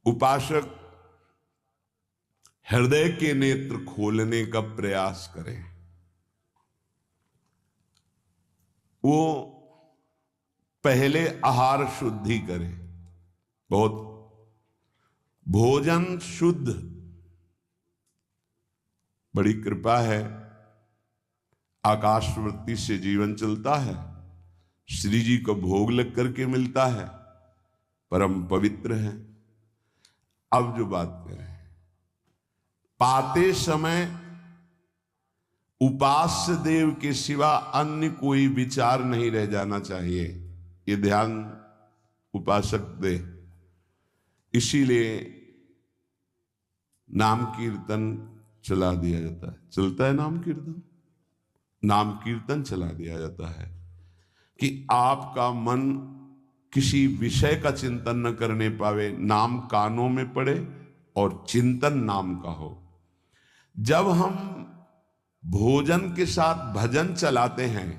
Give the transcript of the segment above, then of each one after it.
उपासक हृदय के नेत्र खोलने का प्रयास करें। वो पहले आहार शुद्धि करे, बहुत भोजन शुद्ध। बड़ी कृपा है, आकाशवृत्ति से जीवन चलता है, श्री जी को भोग लग करके मिलता है, परम पवित्र है। अब जो बात करें, पाते समय उपास्य देव के सिवा अन्य कोई विचार नहीं रह जाना चाहिए, ये ध्यान उपासक दे। इसीलिए नाम कीर्तन चला दिया जाता है, चलता है नाम कीर्तन, नाम कीर्तन चला दिया जाता है कि आपका मन किसी विषय का चिंतन न करने पावे, नाम कानों में पड़े और चिंतन नाम का हो। जब हम भोजन के साथ भजन चलाते हैं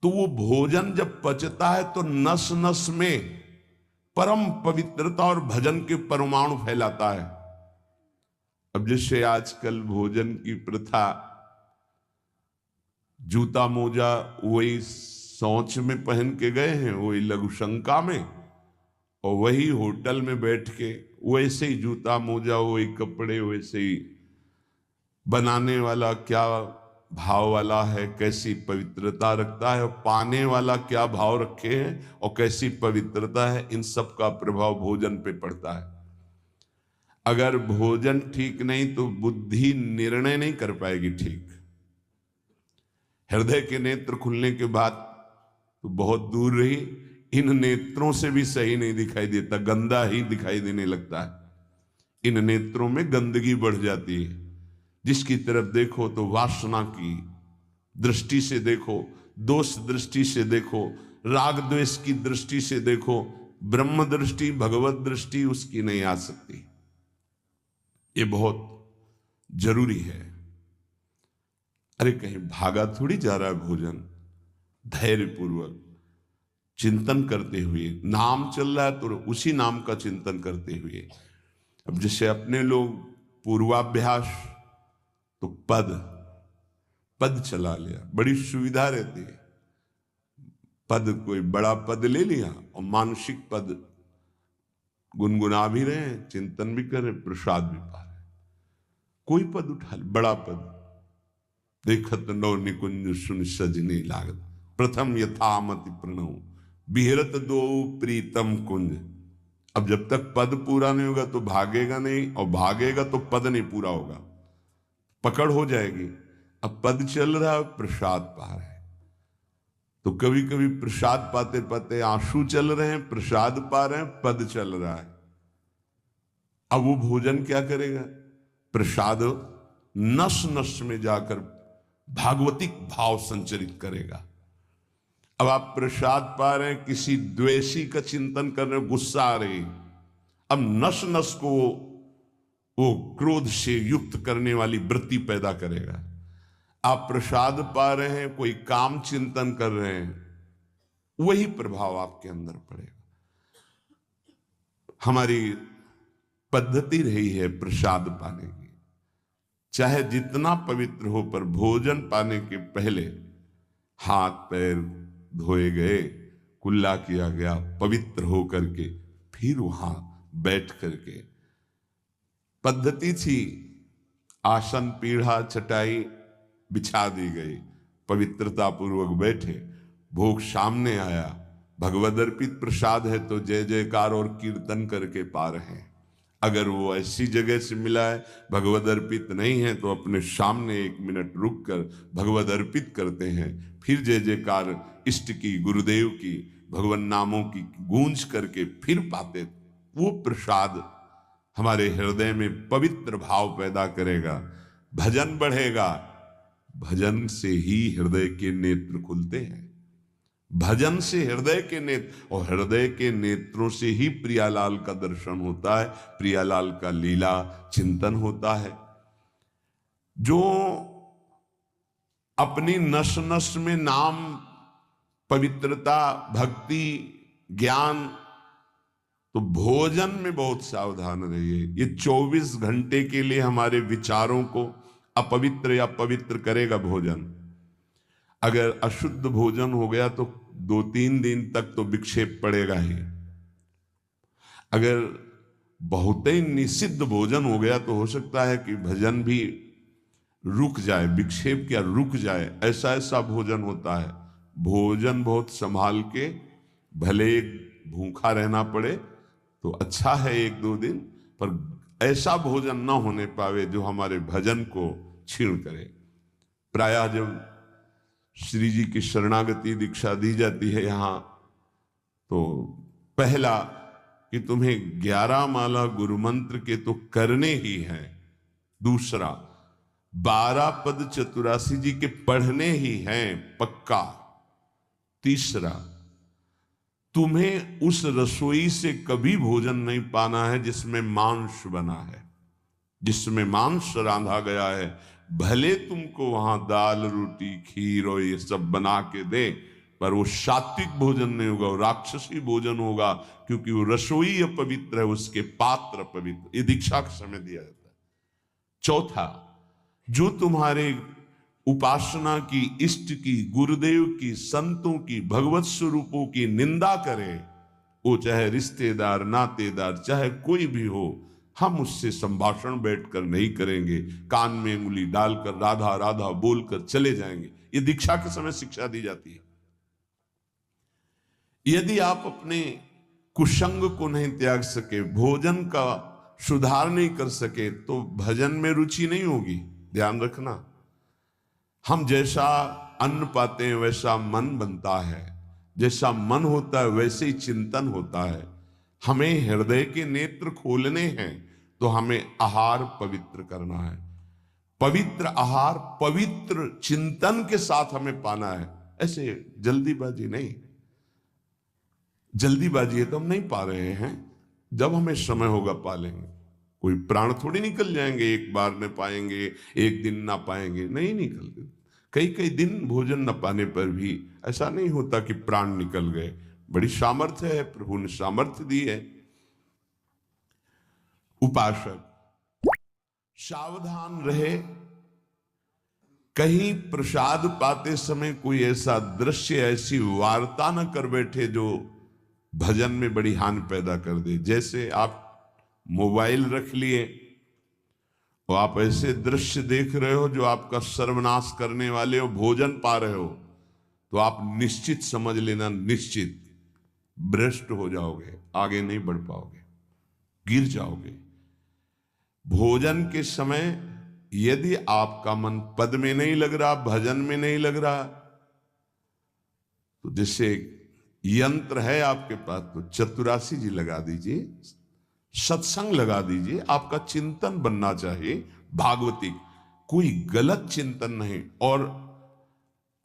तो वो भोजन जब पचता है तो नस नस में परम पवित्रता और भजन के परमाणु फैलाता है। अब जिससे आजकल भोजन की प्रथा, जूता मोजा वही सोच में पहन के गए हैं, वही लघु शंका में, और वही होटल में बैठ के वैसे ही जूता मोजा, वही कपड़े, वैसे ही बनाने वाला क्या भाव वाला है, कैसी पवित्रता रखता है, पाने वाला क्या भाव रखे हैं और कैसी पवित्रता है, इन सब का प्रभाव भोजन पे पड़ता है। अगर भोजन ठीक नहीं तो बुद्धि निर्णय नहीं कर पाएगी ठीक। हृदय के नेत्र खुलने के बाद तो बहुत दूर रही, इन नेत्रों से भी सही नहीं दिखाई देता, गंदा ही दिखाई देने लगता है। इन नेत्रों में गंदगी बढ़ जाती है, जिसकी तरफ देखो तो वासना की दृष्टि से देखो, दोष दृष्टि से देखो, राग द्वेष की दृष्टि से देखो, ब्रह्म दृष्टि भगवत दृष्टि उसकी नहीं आ सकती। ये बहुत जरूरी है। अरे कहीं भागा थोड़ी जा रहा है भोजन, धैर्य पूर्वक चिंतन करते हुए, नाम चल रहा है तो उसी नाम का चिंतन करते हुए। अब जैसे अपने लोग पूर्वाभ्यास तो पद चला लिया, बड़ी सुविधा रहती है। पद, कोई बड़ा पद ले लिया और मानसिक पद गुनगुना भी रहे हैं, चिंतन भी कर रहे, प्रसाद भी पा रहे। कोई पद उठा ले, बड़ा पद, देखत नौ निकुंज सुन सजनी लागत, प्रथम यथामति प्रणव बिहरत दो प्रीतम कुंज। अब जब तक पद पूरा नहीं होगा तो भागेगा नहीं, और भागेगा तो पद नहीं पूरा होगा, पकड़ हो जाएगी। अब पद चल रहा है, प्रसाद पा रहे हैं, तो कभी कभी प्रसाद पाते पाते आंसू चल रहे हैं, प्रसाद पा रहे हैं, पद चल रहा है। अब वो भोजन क्या करेगा? प्रसाद नस नस में जाकर भागवतिक भाव संचरित करेगा। अब आप प्रसाद पा रहे हैं, किसी द्वेषी का चिंतन कर रहे हैं, गुस्सा आ रही, अब नस नस को वो क्रोध से युक्त करने वाली वृत्ति पैदा करेगा। आप प्रसाद पा रहे हैं, कोई काम चिंतन कर रहे हैं, वही प्रभाव आपके अंदर पड़ेगा। हमारी पद्धति रही है प्रसाद पाने की, चाहे जितना पवित्र हो, पर भोजन पाने के पहले हाथ पैर धोए गए, कुल्ला किया गया, पवित्र हो करके फिर वहां बैठ करके, पद्धति थी आसन पीढ़ा चटाई बिछा दी गई, पवित्रता पूर्वक बैठे, भोग सामने आया, भगवद अर्पित प्रसाद है तो जय जयकार और कीर्तन करके पा रहे हैं। अगर वो ऐसी जगह से मिला है, भगवद अर्पित नहीं है, तो अपने सामने 1 मिनट रुक कर भगवद अर्पित करते हैं, फिर जय जयकार इष्ट की, गुरुदेव की, भगवान नामों की गूंज करके फिर पाते। वो प्रसाद हमारे हृदय में पवित्र भाव पैदा करेगा, भजन बढ़ेगा। भजन से ही हृदय के नेत्र खुलते हैं, भजन से हृदय के नेत्र, और हृदय के नेत्रों से ही प्रियालाल का दर्शन होता है, प्रियालाल का लीला चिंतन होता है। जो अपनी नस नस में नाम, पवित्रता, भक्ति, ज्ञान तो भोजन में बहुत सावधान रहिए। ये 24 घंटे के लिए हमारे विचारों को अपवित्र या पवित्र करेगा भोजन। अगर अशुद्ध भोजन हो गया तो 2-3 दिन तक तो विक्षेप पड़ेगा ही। अगर बहुत ही निषिद्ध भोजन हो गया तो हो सकता है कि भजन भी रुक जाए, विक्षेप क्या रुक जाए, ऐसा ऐसा भोजन होता है। भोजन बहुत संभाल के, भले भूखा रहना पड़े तो अच्छा है 1-2 दिन, पर ऐसा भोजन ना होने पावे जो हमारे भजन को छीण करे। प्रायः जब श्री जी की शरणागति दीक्षा दी जाती है यहाँ, तो पहला कि तुम्हें 11 माला गुरु मंत्र के तो करने ही हैं, दूसरा 12 पद चतुरासी जी के पढ़ने ही हैं पक्का, तीसरा तुम्हें उस रसोई से कभी भोजन नहीं पाना है जिसमें मांस बना है, जिसमें मांस रांधा गया है। भले तुमको वहां दाल रोटी खीर और ये सब बना के दे, पर वो सात्विक भोजन नहीं होगा, वो राक्षसी भोजन होगा, क्योंकि वो रसोई अपवित्र है, उसके पात्र पवित्र। ये दीक्षा के समय दिया जाता है। चौथा, जो तुम्हारे उपासना की, इष्ट की, गुरुदेव की, संतों की, भगवत स्वरूपों की निंदा करे, वो चाहे रिश्तेदार, नातेदार, चाहे कोई भी हो, हम उससे संभाषण बैठकर नहीं करेंगे। कान में उंगली डालकर राधा राधा बोलकर चले जाएंगे। ये दीक्षा के समय शिक्षा दी जाती है। यदि आप अपने कुसंग को नहीं त्याग सके, भोजन का सुधार नहीं कर सके, तो भजन में रुचि नहीं होगी। ध्यान रखना, हम जैसा अन्न पाते हैं वैसा मन बनता है, जैसा मन होता है वैसे ही चिंतन होता है। हमें हृदय के नेत्र खोलने हैं तो हमें आहार पवित्र करना है। पवित्र आहार पवित्र चिंतन के साथ हमें पाना है। ऐसे जल्दीबाजी नहीं, जल्दीबाजी है तो हम नहीं पा रहे हैं, जब हमें समय होगा पा लेंगे। कोई प्राण थोड़ी निकल जाएंगे, एक बार में पाएंगे, एक दिन ना पाएंगे, नहीं निकलते। कई कई दिन भोजन न पाने पर भी ऐसा नहीं होता कि प्राण निकल गए। बड़ी सामर्थ्य है, प्रभु ने सामर्थ्य दी है। उपासक सावधान रहे, कहीं प्रसाद पाते समय कोई ऐसा दृश्य, ऐसी वार्ता न कर बैठे जो भजन में बड़ी हानि पैदा कर दे। जैसे आप मोबाइल रख लिए और आप ऐसे दृश्य देख रहे हो जो आपका सर्वनाश करने वाले हो, भोजन पा रहे हो, तो आप निश्चित समझ लेना, निश्चित भ्रष्ट हो जाओगे, आगे नहीं बढ़ पाओगे, गिर जाओगे। भोजन के समय यदि आपका मन पद में नहीं लग रहा, भजन में नहीं लग रहा, तो जैसे यंत्र है आपके पास, तो चतुरासी जी लगा दीजिए, सत्संग लगा दीजिए। आपका चिंतन बनना चाहिए भागवती, कोई गलत चिंतन नहीं। और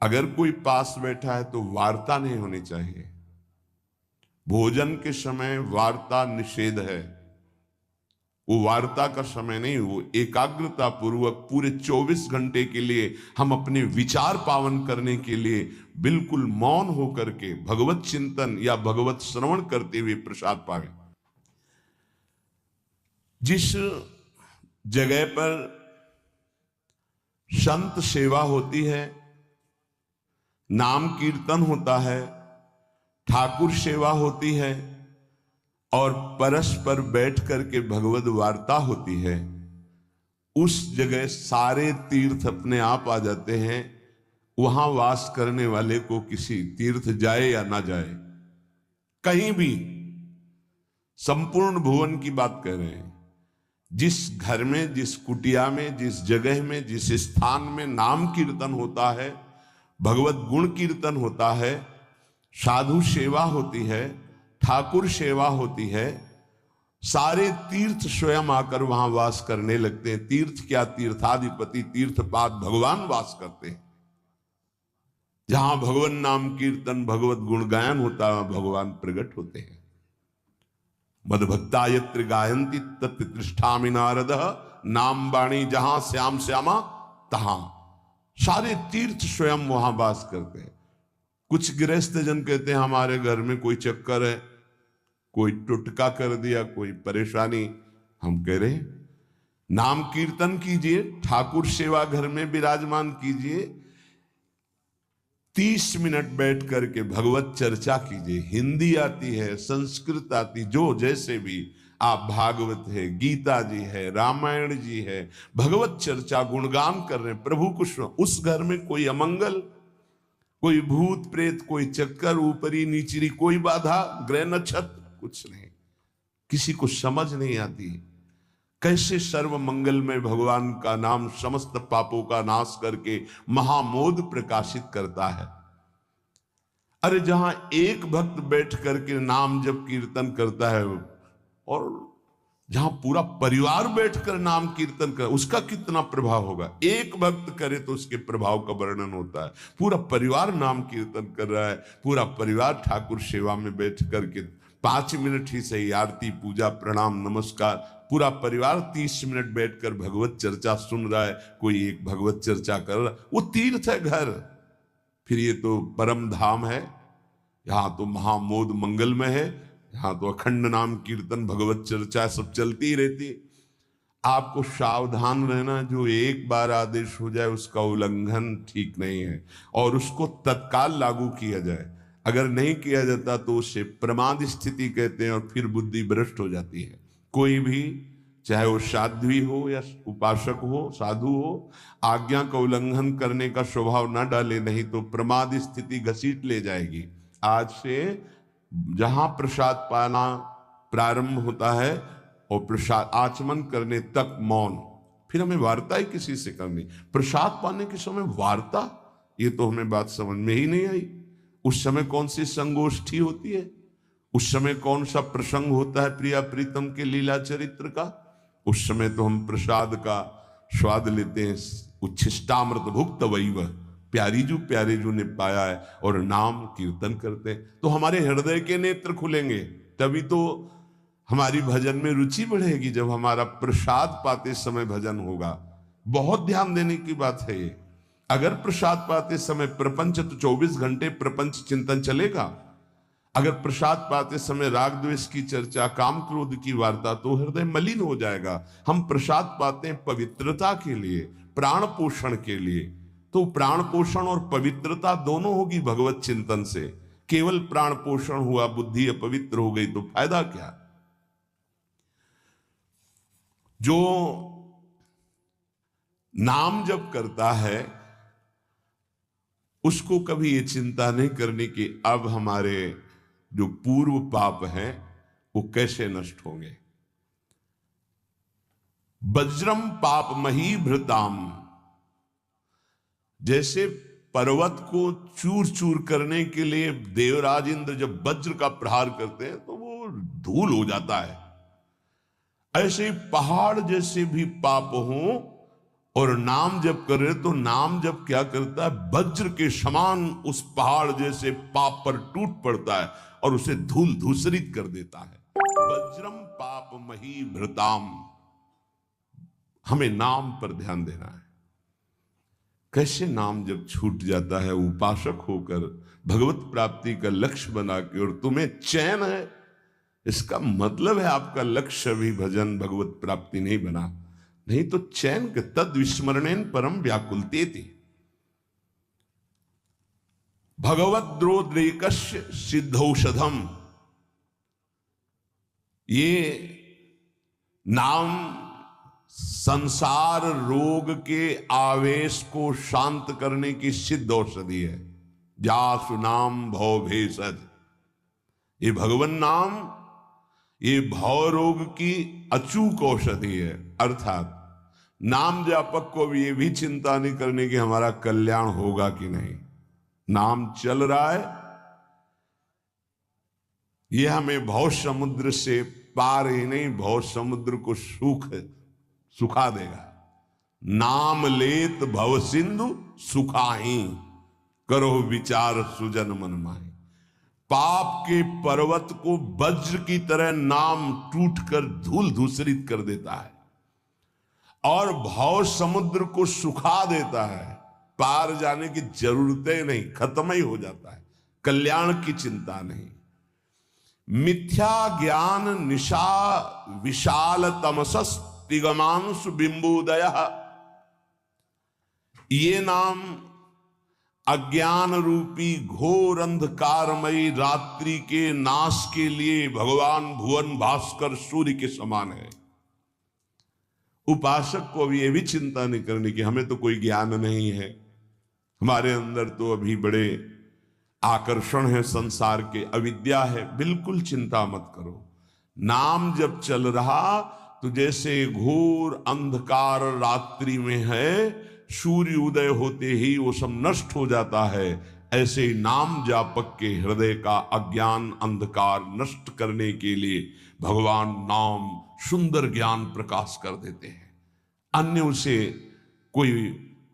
अगर कोई पास बैठा है तो वार्ता नहीं होनी चाहिए। भोजन के समय वार्ता निषेध है, वो वार्ता का समय नहीं, वो एकाग्रता पूर्वक पूरे 24 घंटे के लिए हम अपने विचार पावन करने के लिए बिल्कुल मौन होकर के भगवत चिंतन या भगवत श्रवण करते हुए प्रसाद पावे। जिस जगह पर संत सेवा होती है, नाम कीर्तन होता है, ठाकुर सेवा होती है और परस्पर बैठ करके भगवत वार्ता होती है, उस जगह सारे तीर्थ अपने आप आ जाते हैं। वहां वास करने वाले को किसी तीर्थ जाए या ना जाए, कहीं भी, संपूर्ण भुवन की बात कर रहे हैं, जिस घर में, जिस कुटिया में, जिस जगह में, जिस स्थान में नाम कीर्तन होता है, भगवत गुण कीर्तन होता है, साधु सेवा होती है, ठाकुर सेवा होती है, सारे तीर्थ स्वयं आकर वहां वास करने लगते हैं। तीर्थ क्या, तीर्थाधिपति तीर्थपाद भगवान वास करते हैं। जहां भगवान नाम कीर्तन, भगवत गुण गायन होता है, भगवान प्रकट होते हैं। मदभक्ता यत्र गायन्ति तत्र तिष्ठामि नारद, नाम वाणी जहां श्याम श्यामा तहां। सारे तीर्थ स्वयं वहां वास करते हैं। कुछ गृहस्थ जन कहते हैं हमारे घर में कोई चक्कर है, कोई टुटका कर दिया, कोई परेशानी। हम कह रहे नाम कीर्तन कीजिए, ठाकुर सेवा घर में विराजमान कीजिए, 30 मिनट बैठ करके भगवत चर्चा कीजिए। हिंदी आती है, संस्कृत आती, जो जैसे भी आप, भागवत है, गीता जी है, रामायण जी है, भगवत चर्चा गुणगान कर रहे हैं प्रभु को। उस घर में कोई अमंगल, कोई भूत प्रेत, कोई चक्कर, ऊपरी नीचरी कोई बाधा, ग्रह नक्षत्र कुछ नहीं, किसी को समझ नहीं आती कैसे सर्व मंगल में भगवान का नाम समस्त पापों का नाश करके महामोद प्रकाशित करता है। अरे जहां एक भक्त बैठ करके नाम जब कीर्तन करता है, और जहां पूरा परिवार बैठकर नाम कीर्तन कर, उसका कितना प्रभाव होगा। एक भक्त करे तो उसके प्रभाव का वर्णन होता है। पूरा परिवार नाम कीर्तन कर रहा है, पूरा परिवार ठाकुर सेवा में बैठ करके 5 मिनट ही सही, आरती पूजा प्रणाम नमस्कार, पूरा परिवार 30 मिनट बैठकर भगवत चर्चा सुन रहा है। कोई एक भगवत चर्चा कर रहा है, वो तीर्थ है घर, फिर ये तो परम धाम है। यहाँ तो महामोद मंगलमय है, यहाँ तो अखंड नाम कीर्तन भगवत चर्चा सब चलती ही रहती। आपको सावधान रहना, जो एक बार आदेश हो जाए उसका उल्लंघन ठीक नहीं है, और उसको तत्काल लागू किया जाए। अगर नहीं किया जाता तो उसे प्रमाद स्थिति कहते हैं, और फिर बुद्धि भ्रष्ट हो जाती है। कोई भी, चाहे वो साध्वी हो या उपासक हो, साधु हो, आज्ञा का उल्लंघन करने का स्वभाव ना डाले, नहीं तो प्रमाद स्थिति घसीट ले जाएगी। आज से जहां प्रसाद पाना प्रारंभ होता है और प्रसाद आचमन करने तक मौन, फिर हमें वार्ता ही किसी से करनी। प्रसाद पाने के समय वार्ता, ये तो हमें बात समझ में ही नहीं आई। उस समय कौन सी संगोष्ठी होती है, उस समय कौन सा प्रसंग होता है प्रिया प्रीतम के लीला चरित्र का। उस समय तो हम प्रसाद का स्वाद लेते हैं, उच्छिष्टामृत भुक्त वैव, प्यारी जो ने पाया है, और नाम कीर्तन करते हैं। तो हमारे हृदय के नेत्र खुलेंगे, तभी तो हमारी भजन में रुचि बढ़ेगी, जब हमारा प्रसाद पाते समय भजन होगा। बहुत ध्यान देने की बात है ये। अगर प्रसाद पाते समय प्रपंच, तो 24 घंटे प्रपंच चिंतन चलेगा। अगर प्रसाद पाते समय राग द्वेष की चर्चा, काम क्रोध की वार्ता, तो हृदय मलिन हो जाएगा। हम प्रसाद पाते हैं पवित्रता के लिए, प्राण पोषण के लिए, तो प्राण पोषण और पवित्रता दोनों होगी भगवत चिंतन से। केवल प्राण पोषण हुआ, बुद्धि अपवित्र हो गई, तो फायदा क्या। जो नाम जप करता है उसको कभी ये चिंता नहीं करनी कि अब हमारे जो पूर्व पाप हैं वो कैसे नष्ट होंगे। वज्रम पाप मही भृताम, जैसे पर्वत को चूर चूर करने के लिए देवराज इंद्र जब वज्र का प्रहार करते हैं तो वो धूल हो जाता है, ऐसे ही पहाड़ जैसे भी पाप हों और नाम जप करे तो नाम जप क्या करता है, वज्र के समान उस पहाड़ जैसे पाप पर टूट पड़ता है और उसे धूल धूसरित कर देता है। वज्रम पाप मही भृताम, हमें नाम पर ध्यान देना है। कैसे नाम जब छूट जाता है उपासक होकर भगवत प्राप्ति का लक्ष्य बना के, और तुम्हें चैन है, इसका मतलब है आपका लक्ष्य भी भजन भगवत प्राप्ति नहीं बना, नहीं तो चैन के तद विस्मरणेन परम व्याकुलते थे। भगवद्रोद्रेकस्य सिद्धौषधम, ये नाम संसार रोग के आवेश को शांत करने की सिद्ध औषधि है। जासु नाम भव भेषज, ये भगवान नाम ये भव रोग की अचूक औषधि है। अर्थात नाम जापक को भी ये भी चिंता नहीं करने की हमारा कल्याण होगा कि नहीं, नाम चल रहा है, ये हमें भव समुद्र से पार ही नहीं, भव समुद्र को सुखा देगा। नाम लेत भव सिंधु सुखाही, करो विचार सुजन मन माही। पाप के पर्वत को वज्र की तरह नाम टूटकर धूल धूसरित कर देता है और भव समुद्र को सुखा देता है। पार जाने की जरूरतें नहीं, खत्म ही हो जाता है, कल्याण की चिंता नहीं। मिथ्या ज्ञान निशा विशाल तमसस तिगमांशु बिंबोदय। ये नाम अज्ञान रूपी घोर अंधकारमयी रात्रि के नाश के लिए भगवान भुवन भास्कर सूर्य के समान है। उपासक को अभी ये भी चिंता नहीं करनी कि हमें तो कोई ज्ञान नहीं है, हमारे अंदर तो अभी बड़े आकर्षण है संसार के, अविद्या है। बिल्कुल चिंता मत करो। नाम जब चल रहा तो जैसे घोर अंधकार रात्रि में है, सूर्य उदय होते ही वो सब नष्ट हो जाता है, ऐसे ही नाम जापक के हृदय का अज्ञान अंधकार नष्ट करने के लिए भगवान नाम सुंदर ज्ञान प्रकाश कर देते हैं। अन्य उसे कोई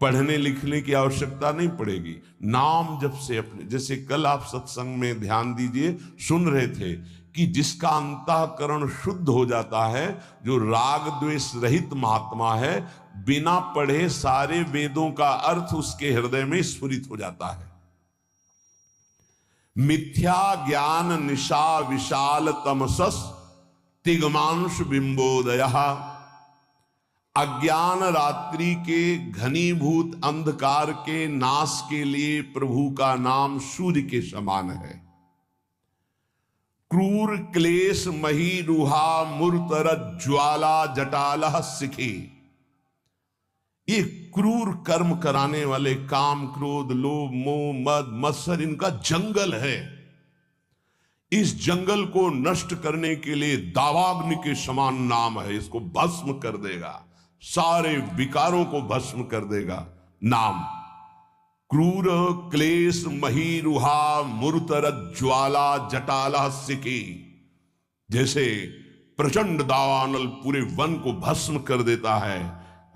पढ़ने लिखने की आवश्यकता नहीं पड़ेगी। नाम जब से अपने, जैसे कल आप सत्संग में ध्यान दीजिए, सुन रहे थे कि जिसका अंतःकरण शुद्ध हो जाता है, जो राग द्वेष रहित महात्मा है, बिना पढ़े सारे वेदों का अर्थ उसके हृदय में स्फुरित हो जाता है। मिथ्या ज्ञान निशा विशाल तमसस तिगमांश बिंबोदय। अज्ञान रात्रि के घनीभूत अंधकार के नाश के लिए प्रभु का नाम सूर्य के समान है। क्रूर क्लेश मही रुहा मूर्तर ज्वाला जटालह सिखी। ये क्रूर कर्म कराने वाले काम क्रोध लोभ मोह मद मत्सर, इनका जंगल है। इस जंगल को नष्ट करने के लिए दावाग्नि के समान नाम है। इसको भस्म कर देगा, सारे विकारों को भस्म कर देगा नाम। क्रूर क्लेश मही रुहा मूर्तर ज्वाला जटाला सिकी। जैसे प्रचंड दावानल पूरे वन को भस्म कर देता है,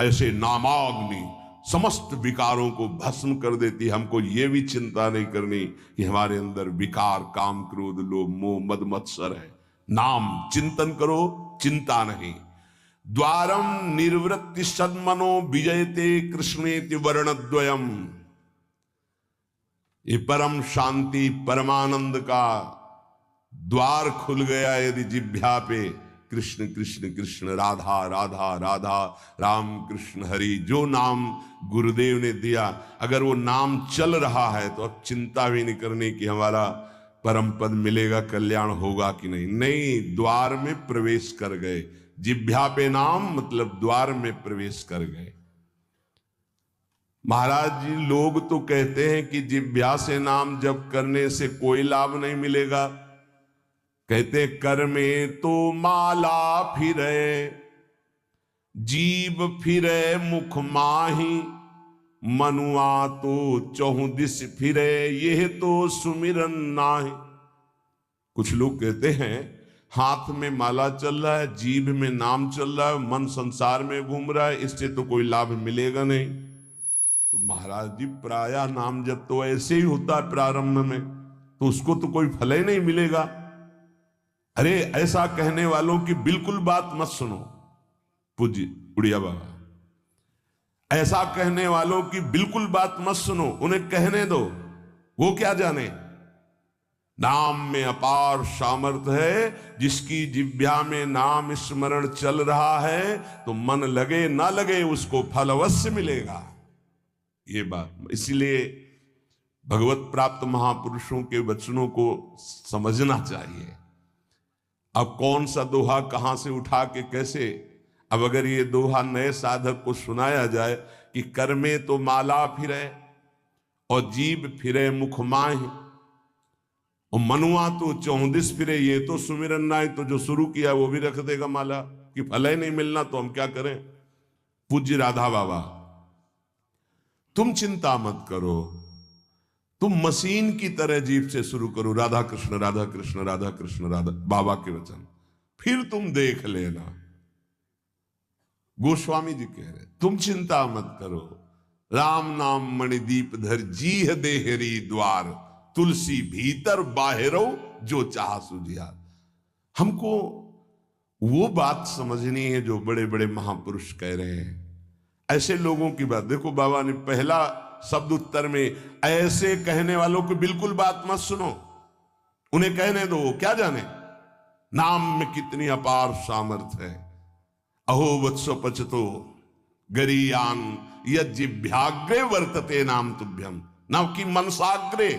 ऐसे नामाग्नि समस्त विकारों को भस्म कर देती। हमको ये भी चिंता नहीं करनी कि हमारे अंदर विकार काम क्रोध लोभ मोह मद मत्सर है। नाम चिंतन करो, चिंता नहीं। द्वारम निर्वृत्ति सन्मनो विजयते कृष्णेति वर्णद्वयम। ये परम शांति परमानंद का द्वार खुल गया यदि जिह्वा पे कृष्ण कृष्ण कृष्ण राधा राधा राधा राम कृष्ण हरि, जो नाम गुरुदेव ने दिया, अगर वो नाम चल रहा है तो अब चिंता भी नहीं करनी कि हमारा परम पद मिलेगा, कल्याण होगा कि नहीं। नहीं, द्वार में प्रवेश कर गए। जिह्वा पे नाम मतलब द्वार में प्रवेश कर गए। महाराज जी, लोग तो कहते हैं कि जिह्वा से नाम जप करने से कोई लाभ नहीं मिलेगा। कहते कर में तो माला फिरे, जीव फिरे मुख माही, मनुआ तो चहुदिस फिरे, यह तो सुमिरन नाहि। कुछ लोग कहते हैं हाथ में माला चल रहा है, जीभ में नाम चल रहा है, मन संसार में घूम रहा है, इससे तो कोई लाभ मिलेगा नहीं। तो महाराज जी, प्रायः नाम जब तो ऐसे ही होता है प्रारंभ में, तो उसको तो कोई फल ही नहीं मिलेगा। अरे ऐसा कहने वालों की बिल्कुल बात मत सुनो। पूज्य उड़िया बाबा, ऐसा कहने वालों की बिल्कुल बात मत सुनो, उन्हें कहने दो। वो क्या जाने, नाम में अपार सामर्थ्य है। जिसकी जिह्वा में नाम स्मरण चल रहा है तो मन लगे ना लगे उसको फल अवश्य मिलेगा। ये बात, इसीलिए भगवत प्राप्त महापुरुषों के वचनों को समझना चाहिए। अब कौन सा दोहा कहां से उठा के कैसे, अब अगर ये दोहा नए साधक को सुनाया जाए कि कर में तो माला फिरे और जीभ फिरे मुख माहि, और मनुआ तो चौदिस फिरे, ये तो सुमिरन नाहि, तो जो शुरू किया वो भी रख देगा माला कि फल ही नहीं मिलना तो हम क्या करें। पूज्य राधा बाबा, तुम चिंता मत करो, तुम मशीन की तरह जीभ से शुरू करो राधा कृष्ण राधा कृष्ण राधा कृष्ण राधा, बाबा के वचन, फिर तुम देख लेना। गोस्वामी जी कह रहे तुम चिंता मत करो। राम नाम मणिदीप धर जीह देहरी द्वार, तुलसी भीतर बाहरो जो चाह सुझिया। हमको वो बात समझनी है जो बड़े बड़े महापुरुष कह रहे हैं। ऐसे लोगों की बात देखो, बाबा ने पहला शब्द उत्तर में, ऐसे कहने वालों की बिल्कुल बात मत सुनो, उन्हें कहने दो, क्या जाने। नाम में कितनी अपार सामर्थ्य है। अहो वत्सो पचतो गरीयान यज्जिभ्याग्रे वर्तते नाम तुभ्यम। नाम की मनसाग्रे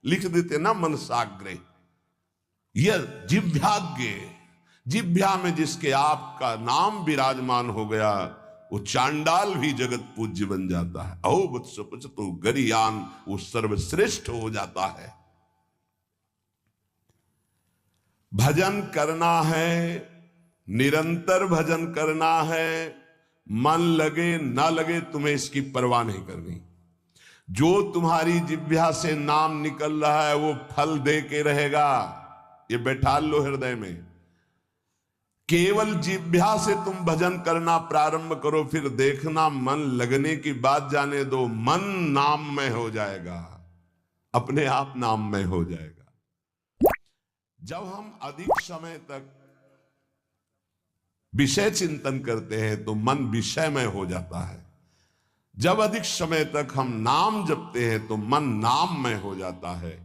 लिख देते ना, मनसाग्रे। यह जिभ्याग्रे, जिभ्या में जिसके आपका नाम विराजमान हो गया, वो चांडाल भी जगत पूज्य बन जाता है। अहो वत्सो पचतो गरीयान, वो सर्वश्रेष्ठ हो जाता है। भजन करना है, निरंतर भजन करना है। मन लगे ना लगे तुम्हें इसकी परवाह नहीं करनी। जो तुम्हारी जिह्वा से नाम निकल रहा है वो फल दे के रहेगा, ये बैठा लो हृदय में। केवल जिह्वा से तुम भजन करना प्रारंभ करो, फिर देखना मन लगने की बात जाने दो, मन नाममय हो जाएगा, अपने आप नाममय हो जाएगा। जब हम अधिक समय तक विषय चिंतन करते हैं तो मन विषयमय हो जाता है। जब अधिक समय तक हम नाम जपते हैं तो मन नाममय हो जाता है।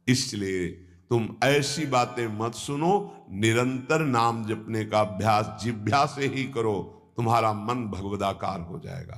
इसलिए तुम ऐसी बातें मत सुनो, निरंतर नाम जपने का अभ्यास जिह्वा से ही करो, तुम्हारा मन भगवदाकार हो जाएगा।